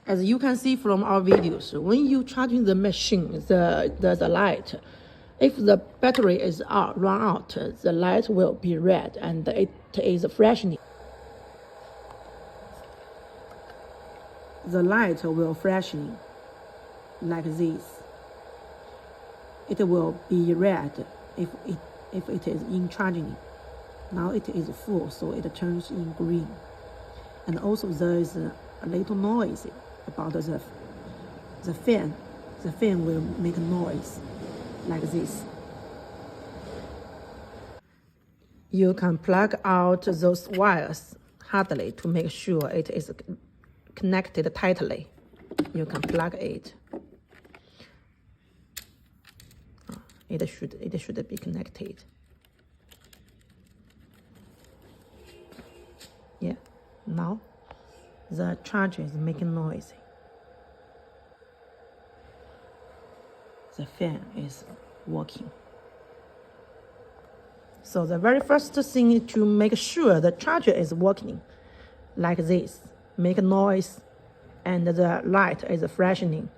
As you can see from our videos, when you charging the machine, the light, if the battery is run out, the light will be red and it is flashing. The light will flashing like this. It will be red if it is in charging. Now it is full, so it turns in green. And also there is a little noise about the fan. The fan will make noise like this. You can plug out those wires hardly to make sure it is connected tightly. You can plug it. It should be connected. Yeah, now the charger is making noise. The fan is working. So the very first thing is to make sure the charger is working like this, make noise, and the light is flashing.